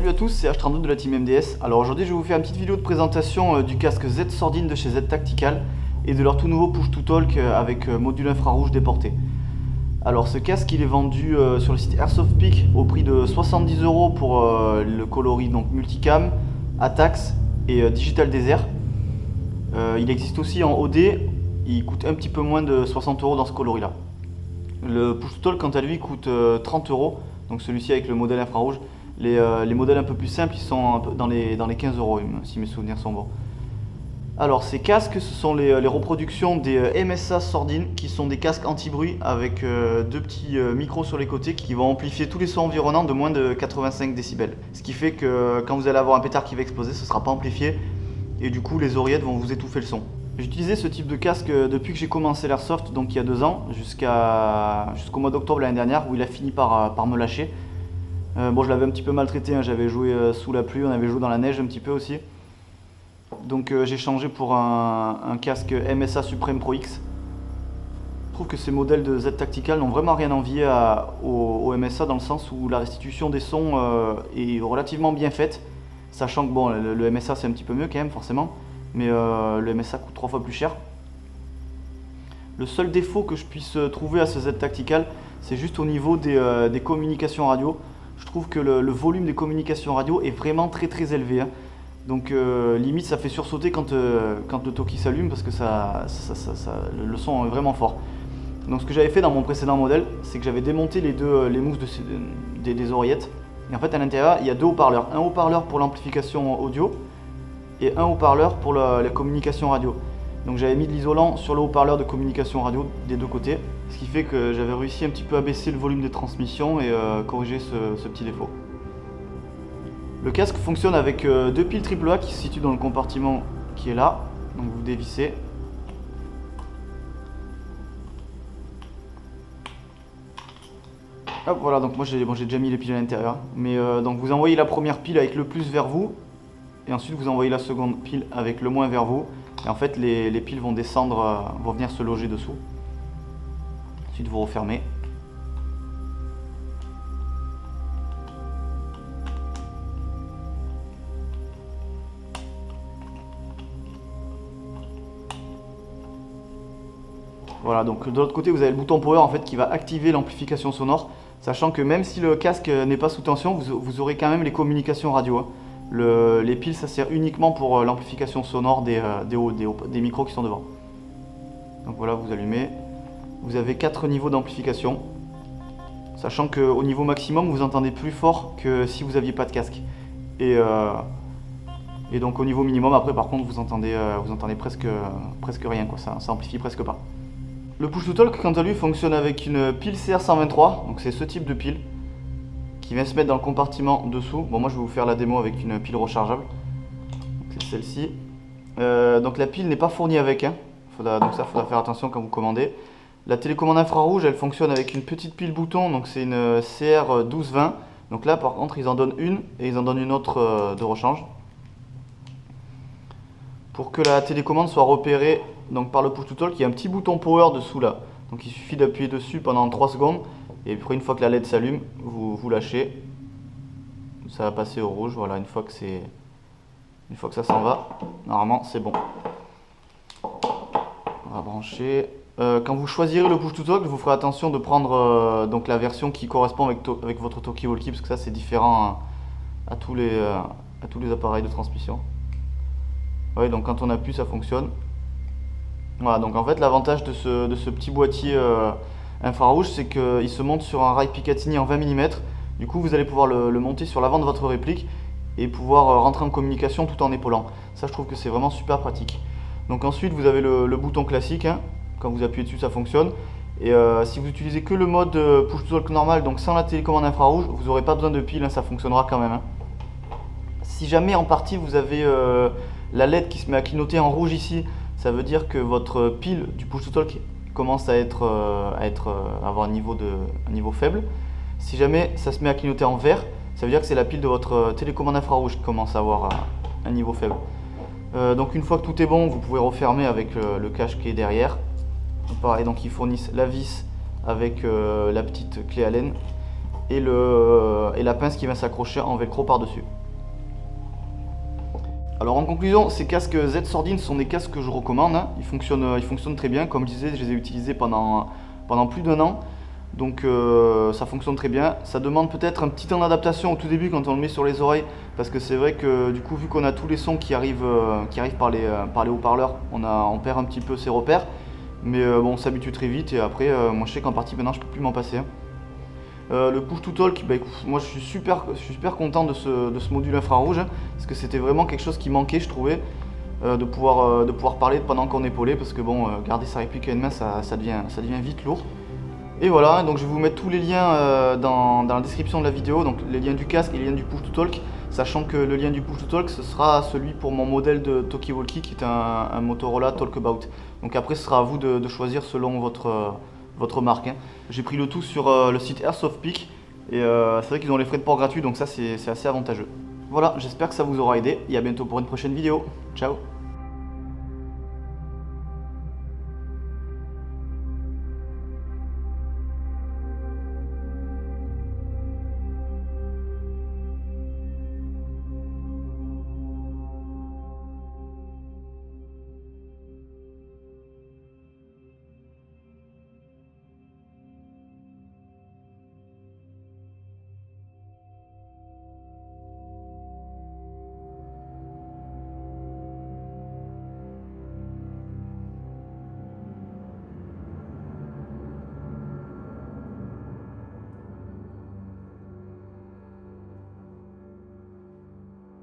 Salut à tous, c'est H32 de la team MDS. Alors aujourd'hui je vais vous faire une petite vidéo de présentation du casque Z Sordine de chez Z Tactical et de leur tout nouveau Push to Talk avec module infrarouge déporté. Alors ce casque il est vendu sur le site Airsoft Peak au prix de 70 € pour le coloris donc multicam, Atax et Digital Desert. Il existe aussi en OD, il coûte un petit peu moins de 60 € dans ce coloris là. Le Push to Talk quant à lui coûte 30 €, donc celui-ci avec le modèle infrarouge. Les modèles un peu plus simples, ils sont un peu dans les 15 € si mes souvenirs sont bons. Alors ces casques, ce sont les reproductions des MSA Sordine, qui sont des casques anti-bruit avec deux petits micros sur les côtés qui vont amplifier tous les sons environnants de moins de 85 décibels. Ce qui fait que quand vous allez avoir un pétard qui va exploser, ce ne sera pas amplifié et du coup les oreillettes vont vous étouffer le son. J'ai utilisé ce type de casque depuis que j'ai commencé l'airsoft, donc il y a 2 ans, jusqu'au mois d'octobre l'année dernière, où il a fini par me lâcher. Bon, je l'avais un petit peu maltraité, hein. J'avais joué sous la pluie, on avait joué dans la neige un petit peu aussi. Donc j'ai changé pour un casque MSA Supreme Pro X. Je trouve que ces modèles de Z Tactical n'ont vraiment rien à envier au MSA dans le sens où la restitution des sons est relativement bien faite. Sachant que bon, le MSA c'est un petit peu mieux quand même forcément, mais le MSA coûte 3 fois plus cher. Le seul défaut que je puisse trouver à ce Z Tactical, c'est juste au niveau des communications radio. Je trouve que le volume des communications radio est vraiment très élevé, hein. Donc limite ça fait sursauter quand le talkie s'allume parce que le son est vraiment fort. Donc ce que j'avais fait dans mon précédent modèle, c'est que j'avais démonté les mousses des oreillettes. Et en fait à l'intérieur il y a 2 haut-parleurs. Un haut-parleur pour l'amplification audio et un haut-parleur pour la communication radio. Donc j'avais mis de l'isolant sur le haut-parleur de communication radio des 2 côtés, ce qui fait que j'avais réussi un petit peu à baisser le volume des transmissions et corriger ce petit défaut. Le casque fonctionne avec 2 piles AAA qui se situent dans le compartiment qui est là, donc vous dévissez. Hop, voilà, donc moi j'ai déjà mis les piles à l'intérieur, mais donc vous envoyez la première pile avec le plus vers vous, et ensuite vous envoyez la seconde pile avec le moins vers vous. Et en fait les piles vont descendre, vont venir se loger dessous. Ensuite vous refermez. Voilà, donc de l'autre côté vous avez le bouton power en fait qui va activer l'amplification sonore, sachant que même si le casque n'est pas sous tension, vous aurez quand même les communications radio, hein. Les piles ça sert uniquement pour l'amplification sonore des micros qui sont devant. Donc voilà, vous allumez. Vous avez 4 niveaux d'amplification, sachant qu'au niveau maximum vous entendez plus fort que si vous n'aviez pas de casque. Et donc au niveau minimum après par contre vous entendez presque rien, quoi. Ça amplifie presque pas. Le Push to Talk quant à lui fonctionne avec une pile CR123, donc c'est ce type de pile qui vient se mettre dans le compartiment dessous. Bon, moi je vais vous faire la démo avec une pile rechargeable. C'est celle-ci. Donc la pile n'est pas fournie avec, hein. Donc ça, faudra faire attention quand vous commandez. La télécommande infrarouge, elle fonctionne avec une petite pile bouton, donc c'est une CR1220. Donc là par contre ils en donnent une et ils en donnent une autre de rechange. Pour que la télécommande soit repérée donc par le Push to Talk, il y a un petit bouton power dessous là. Donc il suffit d'appuyer dessus pendant 3 secondes. Et après une fois que la LED s'allume, vous lâchez. Ça va passer au rouge, voilà, une fois que ça s'en va, normalement c'est bon. On va brancher. Quand vous choisirez le Push to Talk, vous ferez attention de prendre donc la version qui correspond avec votre talkie-walkie, parce que ça c'est différent à tous les appareils de transmission. Oui, donc quand on appuie ça fonctionne. Voilà, donc en fait l'avantage de ce petit boîtier infrarouge, c'est qu'il se monte sur un rail Picatinny en 20 mm. Du coup vous allez pouvoir le monter sur l'avant de votre réplique et pouvoir rentrer en communication tout en épaulant. Ça je trouve que c'est vraiment super pratique. Donc ensuite vous avez le bouton classique, hein. Quand vous appuyez dessus ça fonctionne. Et si vous utilisez que le mode Push to Talk normal, donc sans la télécommande infrarouge, vous n'aurez pas besoin de pile, hein, ça fonctionnera quand même, hein. Si jamais en partie vous avez la LED qui se met à clignoter en rouge ici, ça veut dire que votre pile du Push to Talk commence à avoir un niveau faible. Si jamais ça se met à clignoter en vert, ça veut dire que c'est la pile de votre télécommande infrarouge qui commence à avoir un niveau faible. Donc une fois que tout est bon, vous pouvez refermer avec le cache qui est derrière. Pareil, donc ils fournissent la vis avec la petite clé Allen et la pince qui va s'accrocher en velcro par-dessus. Alors en conclusion, ces casques Z Sordine sont des casques que je recommande, hein. Ils fonctionnent très bien. Comme je disais, je les ai utilisés pendant plus d'1 an. Donc ça fonctionne très bien. Ça demande peut-être un petit temps d'adaptation au tout début quand on le met sur les oreilles. Parce que c'est vrai que du coup, vu qu'on a tous les sons qui arrivent par les haut-parleurs, on perd un petit peu ses repères. Mais bon, on s'habitue très vite et après, moi je sais qu'en partie maintenant je peux plus m'en passer, hein. Le push to talk, bah, écoute, moi je suis super content de ce module infrarouge, hein, parce que c'était vraiment quelque chose qui manquait, je trouvais, de pouvoir parler pendant qu'on est épaulé, parce que bon, garder sa réplique à une main, ça devient vite lourd. Et voilà, donc je vais vous mettre tous les liens dans la description de la vidéo, donc les liens du casque et les liens du push to talk, sachant que le lien du push to talk, ce sera celui pour mon modèle de Talkie-Walkie, qui est un Motorola Talkabout. Donc après, ce sera à vous de choisir selon votre marque, hein. J'ai pris le tout sur le site Airsoftpeak et c'est vrai qu'ils ont les frais de port gratuits, donc ça c'est assez avantageux. Voilà, j'espère que ça vous aura aidé et à bientôt pour une prochaine vidéo. Ciao.